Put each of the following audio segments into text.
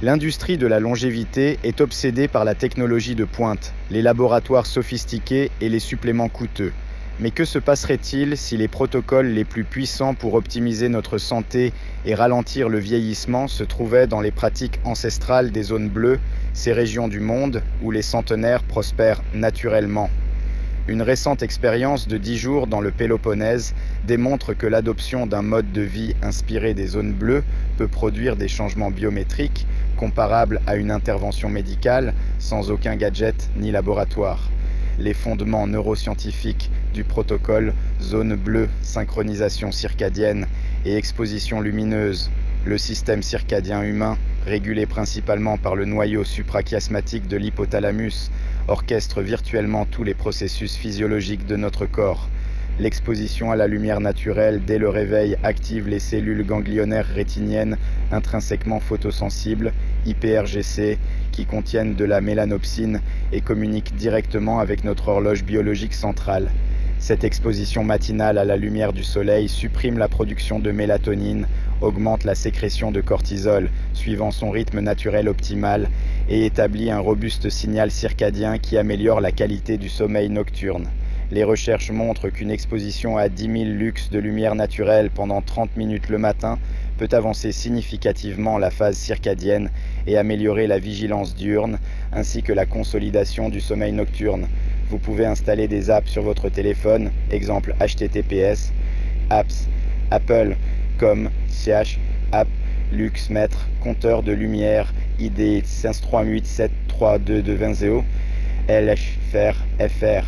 L'industrie de la longévité est obsédée par la technologie de pointe, les laboratoires sophistiqués et les suppléments coûteux. Mais que se passerait-il si les protocoles les plus puissants pour optimiser notre santé et ralentir le vieillissement se trouvaient dans les pratiques ancestrales des zones bleues, ces régions du monde où les centenaires prospèrent naturellement? Une récente expérience de 10 jours dans le Péloponnèse démontre que l'adoption d'un mode de vie inspiré des zones bleues peut produire des changements biométriques comparables à une intervention médicale sans aucun gadget ni laboratoire. Les fondements neuroscientifiques du protocole zone bleue, synchronisation circadienne et exposition lumineuse, le système circadien humain, régulé principalement par le noyau suprachiasmatique de l'hypothalamus, orchestre virtuellement tous les processus physiologiques de notre corps. L'exposition à la lumière naturelle dès le réveil active les cellules ganglionnaires rétiniennes intrinsèquement photosensibles, IPRGC, qui contiennent de la mélanopsine et communiquent directement avec notre horloge biologique centrale. Cette exposition matinale à la lumière du soleil supprime la production de mélatonine, augmente la sécrétion de cortisol, suivant son rythme naturel optimal, et établit un robuste signal circadien qui améliore la qualité du sommeil nocturne. Les recherches montrent qu'une exposition à 10 000 lux de lumière naturelle pendant 30 minutes le matin peut avancer significativement la phase circadienne et améliorer la vigilance diurne, ainsi que la consolidation du sommeil nocturne. Vous pouvez installer des apps sur votre téléphone, exemple HTTPS, apps, Apple, comme ch, app, luxmètre, compteur de lumière, ID 538732220, LFR.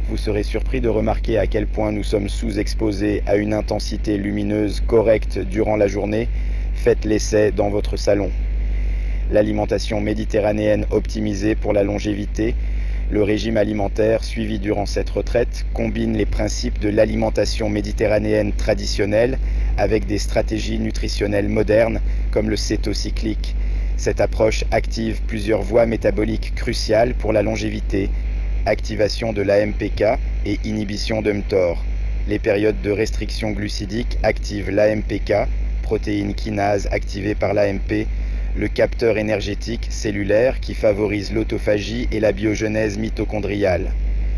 Vous serez surpris de remarquer à quel point nous sommes sous-exposés à une intensité lumineuse correcte durant la journée. Faites l'essai dans votre salon. L'alimentation méditerranéenne optimisée pour la longévité. Le régime alimentaire suivi durant cette retraite combine les principes de l'alimentation méditerranéenne traditionnelle avec des stratégies nutritionnelles modernes comme le cétocyclique. Cette approche active plusieurs voies métaboliques cruciales pour la longévité, activation de l'AMPK et inhibition de mTOR. Les périodes de restriction glucidique activent l'AMPK, protéine kinase activée par l'AMP, le capteur énergétique cellulaire qui favorise l'autophagie et la biogenèse mitochondriale.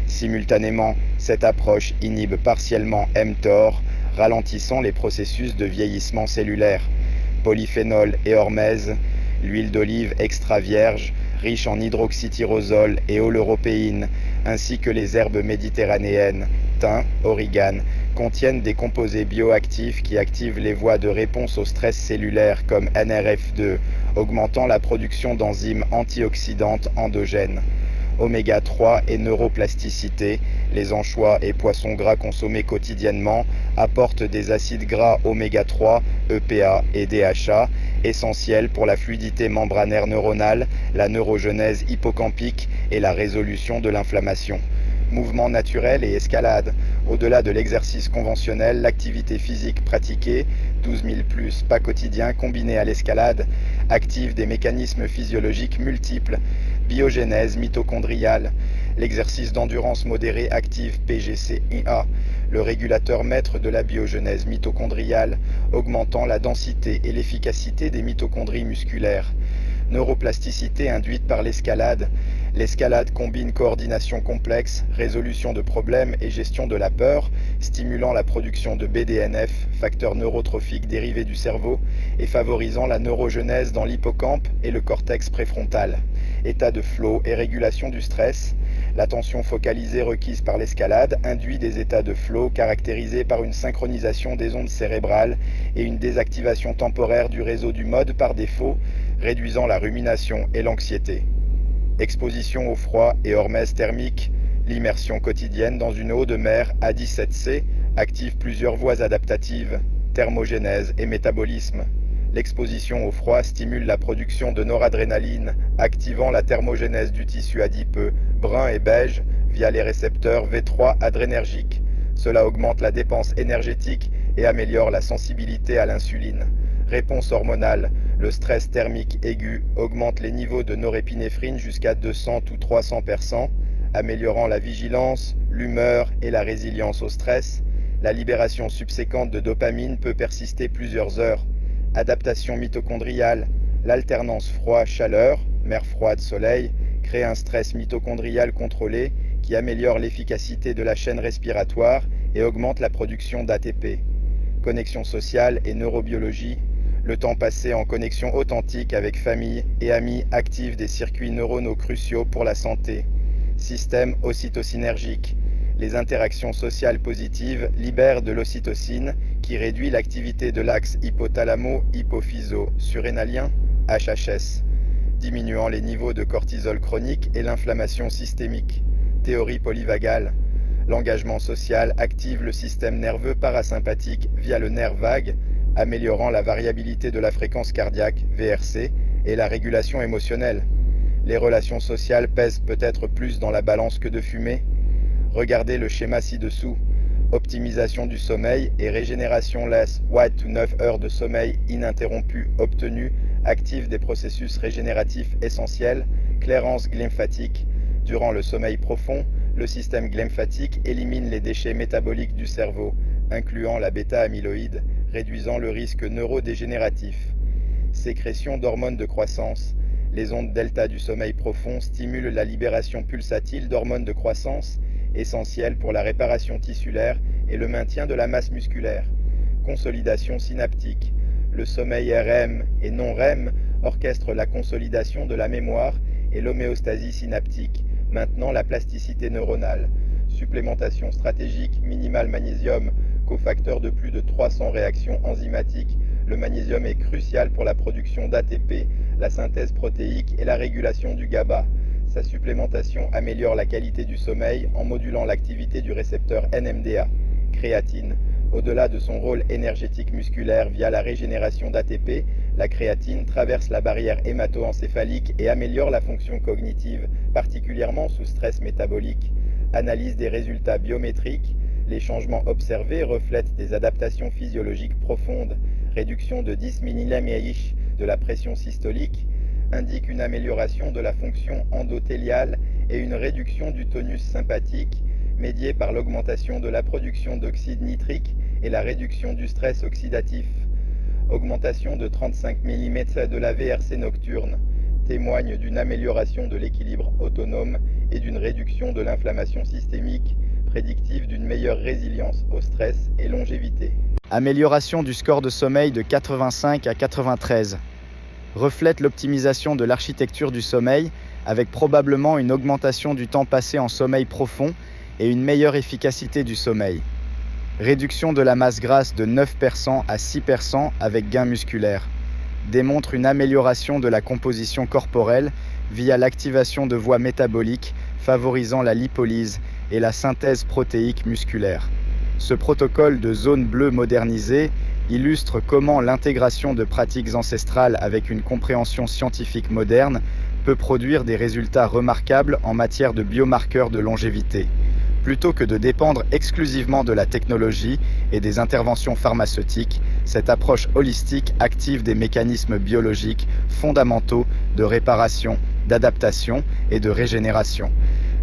Simultanément, cette approche inhibe partiellement mTOR, ralentissant les processus de vieillissement cellulaire. Polyphénol et hormèse, l'huile d'olive extra vierge, riche en hydroxytyrosol et oleuropéine, ainsi que les herbes méditerranéennes, thym, origan, contiennent des composés bioactifs qui activent les voies de réponse au stress cellulaire comme NRF2, augmentant la production d'enzymes antioxydantes endogènes. Oméga 3 et neuroplasticité, les anchois et poissons gras consommés quotidiennement apportent des acides gras oméga 3, EPA et DHA, essentiels pour la fluidité membranaire neuronale, la neurogenèse hippocampique et la résolution de l'inflammation. Mouvement naturel et escalade. Au-delà de l'exercice conventionnel, l'activité physique pratiquée, 12 000 plus pas quotidien combinée à l'escalade, active des mécanismes physiologiques multiples. Biogénèse mitochondriale. L'exercice d'endurance modérée active PGCIA, le régulateur maître de la biogenèse mitochondriale, augmentant la densité et l'efficacité des mitochondries musculaires. Neuroplasticité induite par l'escalade. L'escalade combine coordination complexe, résolution de problèmes et gestion de la peur, stimulant la production de BDNF, facteur neurotrophique dérivé du cerveau, et favorisant la neurogenèse dans l'hippocampe et le cortex préfrontal. État de flow et régulation du stress. L'attention focalisée requise par l'escalade induit des états de flow caractérisés par une synchronisation des ondes cérébrales et une désactivation temporaire du réseau du mode par défaut, réduisant la rumination et l'anxiété. Exposition au froid et hormèse thermique. L'immersion quotidienne dans une eau de mer A17C active plusieurs voies adaptatives, thermogénèse et métabolisme. L'exposition au froid stimule la production de noradrénaline, activant la thermogénèse du tissu adipeux, brun et beige, via les récepteurs V3 adrénergiques. Cela augmente la dépense énergétique et améliore la sensibilité à l'insuline. Réponse hormonale. Le stress thermique aigu augmente les niveaux de norépinéphrine jusqu'à 200 ou 300 per 100, améliorant la vigilance, l'humeur et la résilience au stress. La libération subséquente de dopamine peut persister plusieurs heures. Adaptation mitochondriale. L'alternance froid-chaleur, mer froide-soleil, crée un stress mitochondrial contrôlé qui améliore l'efficacité de la chaîne respiratoire et augmente la production d'ATP. Connexion sociale et neurobiologie, le temps passé en connexion authentique avec famille et amis active des circuits neuronaux cruciaux pour la santé. Système ocytocinergique, les interactions sociales positives libèrent de l'ocytocine qui réduit l'activité de l'axe hypothalamo-hypophyso-surrénalien, HHS, diminuant les niveaux de cortisol chronique et l'inflammation systémique. Théorie polyvagale, l'engagement social active le système nerveux parasympathique via le nerf vague, améliorant la variabilité de la fréquence cardiaque, VRC, et la régulation émotionnelle. Les relations sociales pèsent peut-être plus dans la balance que de fumer. Regardez le schéma ci-dessous. Optimisation du sommeil et régénération laisse 8 to 9 heures de sommeil ininterrompu obtenu active des processus régénératifs essentiels, clairance glymphatique. Durant le sommeil profond, le système glymphatique élimine les déchets métaboliques du cerveau, incluant la bêta-amyloïde, réduisant le risque neurodégénératif. Sécrétion d'hormones de croissance. Les ondes delta du sommeil profond stimulent la libération pulsatile d'hormones de croissance, essentielles pour la réparation tissulaire et le maintien de la masse musculaire. Consolidation synaptique. Le sommeil REM et non REM orchestre la consolidation de la mémoire et l'homéostasie synaptique, maintenant la plasticité neuronale. Supplémentation stratégique minimale magnésium, cofacteur de plus de 300 réactions enzymatiques. Le magnésium est crucial pour la production d'ATP, la synthèse protéique et la régulation du GABA. Sa supplémentation améliore la qualité du sommeil en modulant l'activité du récepteur NMDA. Créatine. Au-delà de son rôle énergétique musculaire via la régénération d'ATP, la créatine traverse la barrière hémato-encéphalique et améliore la fonction cognitive, particulièrement sous stress métabolique. Analyse des résultats biométriques. Les changements observés reflètent des adaptations physiologiques profondes. Réduction de 10 mmHg de la pression systolique indique une amélioration de la fonction endothéliale et une réduction du tonus sympathique, médiée par l'augmentation de la production d'oxyde nitrique et la réduction du stress oxydatif. Augmentation de 35 mm de la VRC nocturne témoigne d'une amélioration de l'équilibre autonome et d'une réduction de l'inflammation systémique, prédictive d'une meilleure résilience au stress et longévité. Amélioration du score de sommeil de 85 à 93. Reflète l'optimisation de l'architecture du sommeil, avec probablement une augmentation du temps passé en sommeil profond et une meilleure efficacité du sommeil. Réduction de la masse grasse de 9% à 6% avec gain musculaire. Démontre une amélioration de la composition corporelle via l'activation de voies métaboliques favorisant la lipolyse et la synthèse protéique musculaire. Ce protocole de zone bleue modernisée illustre comment l'intégration de pratiques ancestrales avec une compréhension scientifique moderne peut produire des résultats remarquables en matière de biomarqueurs de longévité. Plutôt que de dépendre exclusivement de la technologie et des interventions pharmaceutiques, cette approche holistique active des mécanismes biologiques fondamentaux de réparation, d'adaptation et de régénération.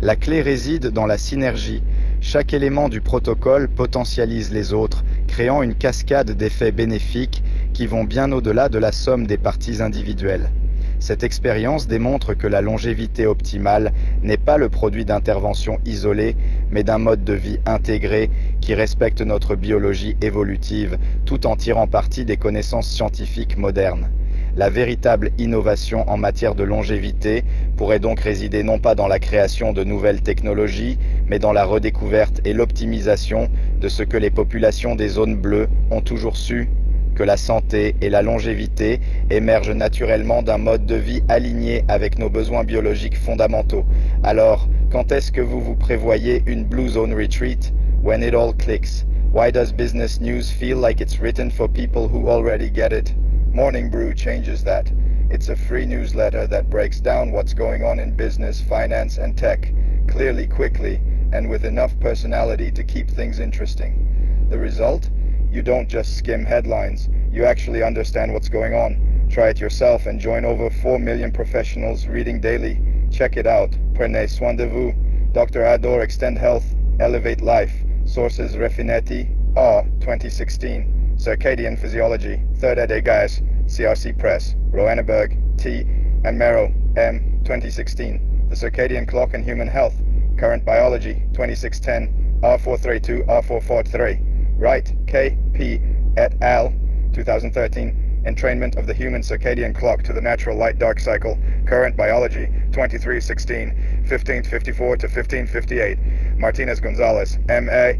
La clé réside dans la synergie. Chaque élément du protocole potentialise les autres, créant une cascade d'effets bénéfiques qui vont bien au-delà de la somme des parties individuelles. Cette expérience démontre que la longévité optimale n'est pas le produit d'interventions isolées, mais d'un mode de vie intégré qui respecte notre biologie évolutive tout en tirant parti des connaissances scientifiques modernes. La véritable innovation en matière de longévité pourrait donc résider non pas dans la création de nouvelles technologies, mais dans la redécouverte et l'optimisation de ce que les populations des zones bleues ont toujours su, que la santé et la longévité émergent naturellement d'un mode de vie aligné avec nos besoins biologiques fondamentaux. Alors, quand est-ce que vous prévoyez une Blue Zone Retreat? When it all clicks. Why does business news feel like it's written for people who already get it? Morning Brew changes that. It's a free newsletter that breaks down what's going on in business, finance, and tech, clearly, quickly, and with enough personality to keep things interesting. The result? You don't just skim headlines, you actually understand what's going on. Try it yourself and join over 4 million professionals reading daily. Check it out. Prenez soin de vous. Dr. Ador Extend Health, Elevate Life. Sources Refinetti, R. 2016. Circadian Physiology. Third Ede, guys. CRC Press, Roanneberg, T. and Merrill, M. 2016. The Circadian Clock and Human Health, Current Biology, 2610, R432, R443. Wright, K. P. et al., 2013. Entrainment of the Human Circadian Clock to the Natural Light-Dark Cycle, Current Biology, 2316, 1554 to 1558. Martinez-Gonzalez, M.A.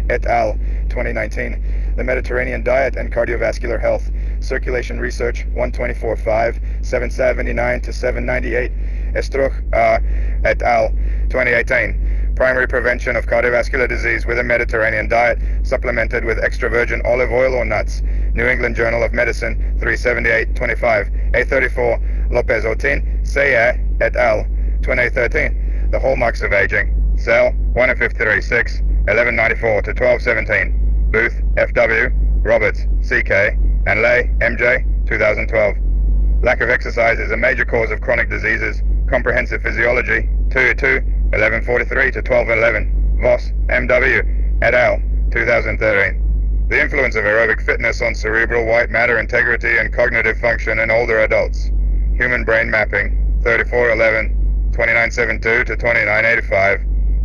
et al., 2019. The Mediterranean Diet and Cardiovascular Health, Circulation Research, 124.5, 779 to 798. Estruch, et al., 2018. Primary prevention of cardiovascular disease with a Mediterranean diet, supplemented with extra virgin olive oil or nuts. New England Journal of Medicine, 378.25. A34, Lopez Otin, Seyer, et al., 2013. The Hallmarks of Aging, Cell, 1 of 53.6, 1194 to 1217. Booth, F.W., Roberts, C.K., and Lay, M.J., 2012. Lack of exercise is a major cause of chronic diseases. Comprehensive Physiology, 2 1143 to 1211. Voss, M.W., et al., 2013. The influence of aerobic fitness on cerebral white matter integrity and cognitive function in older adults. Human Brain Mapping, 3411, 2972 to 2985.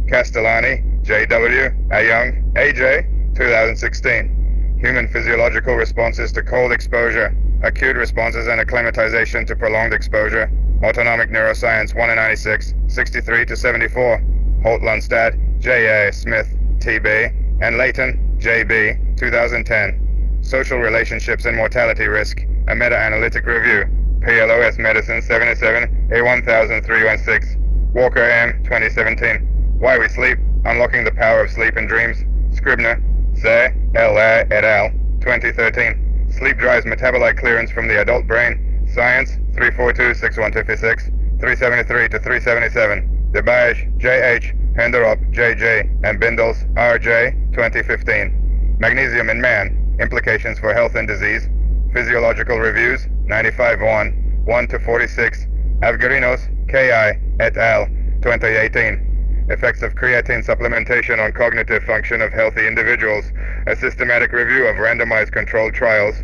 Castellani, J.W., A. A.J., 2016. Human physiological responses to cold exposure, acute responses and acclimatization to prolonged exposure. Autonomic Neuroscience, 1 in 96, 63 to 74. Holt-Lundstad, J.A. Smith, T.B., and Layton, J.B., 2010. Social Relationships and Mortality Risk, a Meta-Analytic Review. PLOS Medicine, 77, A1316. Walker, M., 2017. Why We Sleep, Unlocking the Power of Sleep and Dreams. Scribner, Zeh, L.A. et al., 2013. Sleep drives metabolite clearance from the adult brain. Science, 342-6156, 373 to 377. DeBage, J.H., Henderop, J.J., and Bindles, R.J., 2015. Magnesium in Man, Implications for Health and Disease. Physiological Reviews, 95-1, 1 to 46. Avgerinos, K.I., et al., 2018. Effects of creatine supplementation on cognitive function of healthy individuals. A systematic review of randomized controlled trials.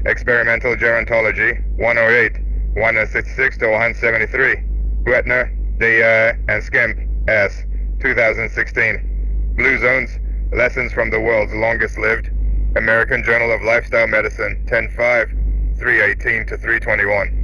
Experimental Gerontology, 108, 166 to 173. Wetner, D. and Skimp, S. 2016. Blue Zones, Lessons from the World's Longest Lived. American Journal of Lifestyle Medicine, 10-5, 318 to 321.